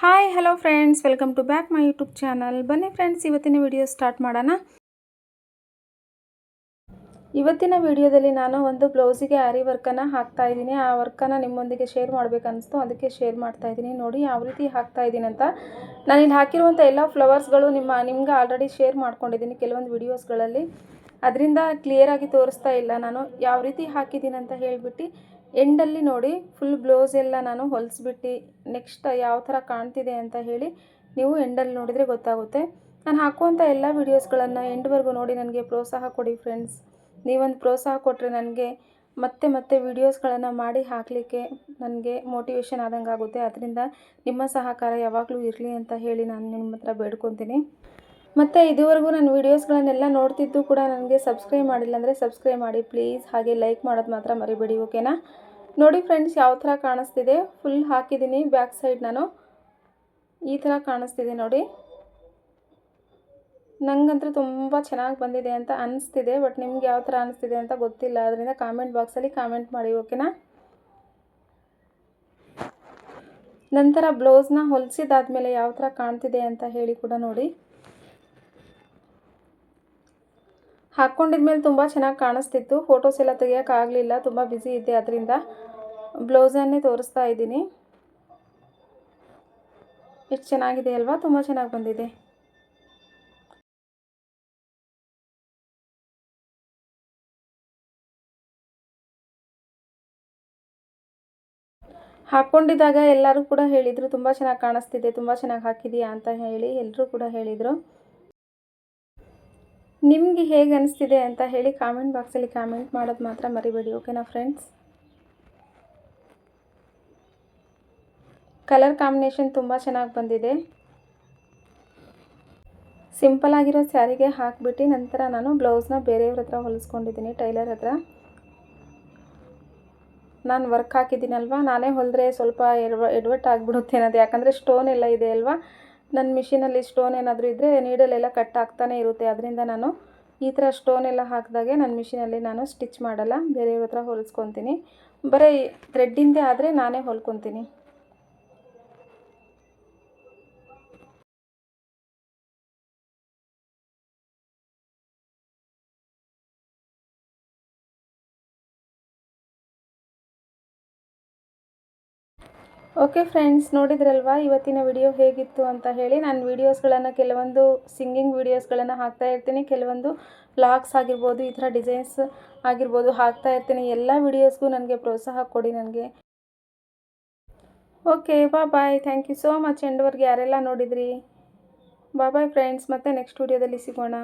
Hi hello friends, welcome to back my YouTube channel. ಬನ್ನಿ friends, ಇವತ್ತಿನ video start ಮಾಡೋಣ. ಇವತ್ತಿನ ವಿಡಿಯೋದಲ್ಲಿ ನಾನು ಒಂದು ಬ್ಲೌಸಿಗೆ ಆರಿ ವರ್ಕನ್ನು ಹಾಕ್ತಾ ಇದ್ದೀನಿ. ಆ ವರ್ಕನ್ನು ನಿಮ್ಮೊಂದಿಗೆ ಶೇರ್ ಮಾಡಬೇಕನ್ನಿಸ್ತು, ಅದಕ್ಕೆ ಶೇರ್ ಮಾಡ್ತಾ ಇದ್ದೀನಿ. ನೋಡಿ ಯಾವ ರೀತಿ ಹಾಕ್ತಾ ಇದ್ದೀನಿ ಅಂತ. ನಾನು ಇಲ್ಲಿ ಹಾಕಿರುವಂಥ ಎಲ್ಲ ಫ್ಲವರ್ಸ್ಗಳು ನಿಮ್ಗೆ ಆಲ್ರೆಡಿ ಶೇರ್ ಮಾಡ್ಕೊಂಡಿದ್ದೀನಿ ಕೆಲವೊಂದು ವಿಡಿಯೋಸ್ಗಳಲ್ಲಿ. ಅದರಿಂದ ಕ್ಲಿಯರಾಗಿ ತೋರಿಸ್ತಾ ಇಲ್ಲ. ನಾನು ಯಾವ ರೀತಿ ಹಾಕಿದ್ದೀನಿ ಅಂತ ಹೇಳಿಬಿಟ್ಟು ಎಂಡಲ್ಲಿ ನೋಡಿ ಫುಲ್ ಬ್ಲೌಸ್ ಎಲ್ಲ ನಾನು ಹೊಲಿಸ್ಬಿಟ್ಟು ನೆಕ್ಸ್ಟ್ ಯಾವ ಥರ ಕಾಣ್ತಿದೆ ಅಂತ ಹೇಳಿ ನೀವು ಎಂಡಲ್ಲಿ ನೋಡಿದರೆ ಗೊತ್ತಾಗುತ್ತೆ. ನಾನು ಹಾಕುವಂಥ ಎಲ್ಲ ವೀಡಿಯೋಸ್ಗಳನ್ನು ಎಂಡ್ವರೆಗೂ ನೋಡಿ ನನಗೆ ಪ್ರೋತ್ಸಾಹ ಕೊಡಿ ಫ್ರೆಂಡ್ಸ್. ನೀವೊಂದು ಪ್ರೋತ್ಸಾಹ ಕೊಟ್ಟರೆ ನನಗೆ ಮತ್ತೆ ವೀಡಿಯೋಸ್ಗಳನ್ನು ಮಾಡಿ ಹಾಕಲಿಕ್ಕೆ ನನಗೆ ಮೋಟಿವೇಶನ್ ಆದಂಗೆ ಆಗುತ್ತೆ. ಅದರಿಂದ ನಿಮ್ಮ ಸಹಕಾರ ಯಾವಾಗಲೂ ಇರಲಿ ಅಂತ ಹೇಳಿ ನಾನು ನಿಮ್ಮ ಹತ್ರ ಬೇಡ್ಕೊತೀನಿ. ಮತ್ತು ಇದುವರೆಗೂ ನನ್ನ ವೀಡಿಯೋಸ್ಗಳನ್ನೆಲ್ಲ ನೋಡ್ತಿದ್ದು ಕೂಡ ನನಗೆ ಸಬ್ಸ್ಕ್ರೈಬ್ ಮಾಡಿಲ್ಲ ಅಂದರೆ ಸಬ್ಸ್ಕ್ರೈಬ್ ಮಾಡಿ ಪ್ಲೀಸ್. ಹಾಗೆ ಲೈಕ್ ಮಾಡೋದು ಮಾತ್ರ ಮರಿಬೇಡಿ, ಓಕೆನಾ? ನೋಡಿ ಫ್ರೆಂಡ್ಸ್, ಯಾವ ಥರ ಕಾಣಿಸ್ತಿದೆ. ಫುಲ್ ಹಾಕಿದ್ದೀನಿ ಬ್ಯಾಕ್ ಸೈಡ್. ನಾನು ಈ ಥರ ಕಾಣಿಸ್ತಿದೆ ನೋಡಿ. ನನಗಂತೂ ತುಂಬ ಚೆನ್ನಾಗಿ ಬಂದಿದೆ ಅಂತ ಅನಿಸ್ತಿದೆ. ಬಟ್ ನಿಮ್ಗೆ ಯಾವ ಥರ ಅನಿಸ್ತಿದೆ ಅಂತ ಗೊತ್ತಿಲ್ಲ. ಅದರಿಂದ ಕಾಮೆಂಟ್ ಬಾಕ್ಸಲ್ಲಿ ಕಾಮೆಂಟ್ ಮಾಡಿ, ಓಕೆನಾ? ನಂತರ ಬ್ಲೌಸ್ನ ಹೊಲಿಸಿದಾದ್ಮೇಲೆ ಯಾವ ಥರ ಕಾಣ್ತಿದೆ ಅಂತ ಹೇಳಿ ಕೂಡ ನೋಡಿ. ಹಾಕ್ಕೊಂಡಿದ್ಮೇಲೆ ತುಂಬ ಚೆನ್ನಾಗಿ ಕಾಣಿಸ್ತಿತ್ತು. ಫೋಟೋಸ್ ಎಲ್ಲ ತೆಗಿಯೋಕ್ಕಾಗಲಿಲ್ಲ, ತುಂಬ ಬ್ಯುಸಿ ಇದ್ದೆ. ಅದರಿಂದ ಬ್ಲೌಸನ್ನೇ ತೋರಿಸ್ತಾ ಇದ್ದೀನಿ. ಎಷ್ಟು ಚೆನ್ನಾಗಿದೆ ಅಲ್ವಾ? ತುಂಬ ಚೆನ್ನಾಗಿ ಬಂದಿದೆ. ಹಾಕ್ಕೊಂಡಿದ್ದಾಗ ಎಲ್ಲರೂ ಕೂಡ ಹೇಳಿದರು ತುಂಬ ಚೆನ್ನಾಗಿ ಕಾಣಿಸ್ತಿದೆ, ತುಂಬ ಚೆನ್ನಾಗಿ ಹಾಕಿದೀಯಾ ಅಂತ ಹೇಳಿ ಎಲ್ಲರೂ ಕೂಡ ಹೇಳಿದರು. ನಿಮಗೆ ಹೇಗೆ ಅನಿಸ್ತಿದೆ ಅಂತ ಹೇಳಿ ಕಾಮೆಂಟ್ ಬಾಕ್ಸಲ್ಲಿ ಕಾಮೆಂಟ್ ಮಾಡೋದು ಮಾತ್ರ ಮರಿಬೇಡಿ, ಓಕೆನಾ ಫ್ರೆಂಡ್ಸ್? ಕಲರ್ ಕಾಂಬಿನೇಷನ್ ತುಂಬ ಚೆನ್ನಾಗಿ ಬಂದಿದೆ. ಸಿಂಪಲ್ ಆಗಿರೋ ಸ್ಯಾರಿಗೆ ಹಾಕಿಬಿಟ್ಟು ನಂತರ ನಾನು ಬ್ಲೌಸ್ನ ಬೇರೆಯವ್ರ ಹತ್ರ ಹೊಲಿಸ್ಕೊಂಡಿದ್ದೀನಿ, ಟೈಲರ್ ಹತ್ರ. ನಾನು ವರ್ಕ್ ಹಾಕಿದ್ದೀನಲ್ವ, ನಾನೇ ಹೊಲಿದ್ರೆ ಸ್ವಲ್ಪ ಎಡವಟ್ಟು ಆಗಿಬಿಡುತ್ತೆ ಅನ್ನೋದು. ಯಾಕಂದರೆ ಸ್ಟೋನ್ ಎಲ್ಲ ಇದೆ ಅಲ್ವಾ, ನನ್ನ ಮಿಷಿನಲ್ಲಿ ಸ್ಟೋನ್ ಏನಾದರೂ ಇದ್ದರೆ ನೀಡಲೆಲ್ಲ ಕಟ್ ಆಗ್ತಾನೆ ಇರುತ್ತೆ. ಅದರಿಂದ ನಾನು ಈ ಥರ ಸ್ಟೋನ್ ಎಲ್ಲ ಹಾಕಿದಾಗೆ ನನ್ನ ಮಿಷಿನಲ್ಲಿ ನಾನು ಸ್ಟಿಚ್ ಮಾಡಲ್ಲ, ಬೇರೆಯವ್ರ ಹತ್ರ ಹೊಲಿಸ್ಕೊತೀನಿ. ಬರೀ ಥ್ರೆಡ್ಡಿಂದೇ ಆದರೆ ನಾನೇ ಹೊಲ್ಕೊತೀನಿ. ಓಕೆ ಫ್ರೆಂಡ್ಸ್, ನೋಡಿದ್ರಲ್ವಾ ಇವತ್ತಿನ ವಿಡಿಯೋ ಹೇಗಿತ್ತು ಅಂತ ಹೇಳಿ. ನಾನು ವೀಡಿಯೋಸ್ಗಳನ್ನು ಕೆಲವೊಂದು ಸಿಂಗಿಂಗ್ ವೀಡಿಯೋಸ್ಗಳನ್ನು ಹಾಕ್ತಾ ಇರ್ತೀನಿ, ಕೆಲವೊಂದು ವ್ಲಾಗ್ಸ್ ಆಗಿರ್ಬೋದು, ಈ ಥರ ಡಿಸೈನ್ಸ್ ಆಗಿರ್ಬೋದು ಹಾಕ್ತಾ ಇರ್ತೀನಿ. ಎಲ್ಲ ವೀಡಿಯೋಸ್ಗೂ ನನಗೆ ಪ್ರೋತ್ಸಾಹ ಕೊಡಿ ನನಗೆ. Okay, bye. Thank you so much ಎಂಡ್ವರೆಗೆ ಯಾರೆಲ್ಲ ನೋಡಿದ್ರಿ. ಬಾಯ್ ಫ್ರೆಂಡ್ಸ್, ಮತ್ತೆ ನೆಕ್ಸ್ಟ್ ವಿಡಿಯೋದಲ್ಲಿ ಸಿಗೋಣ.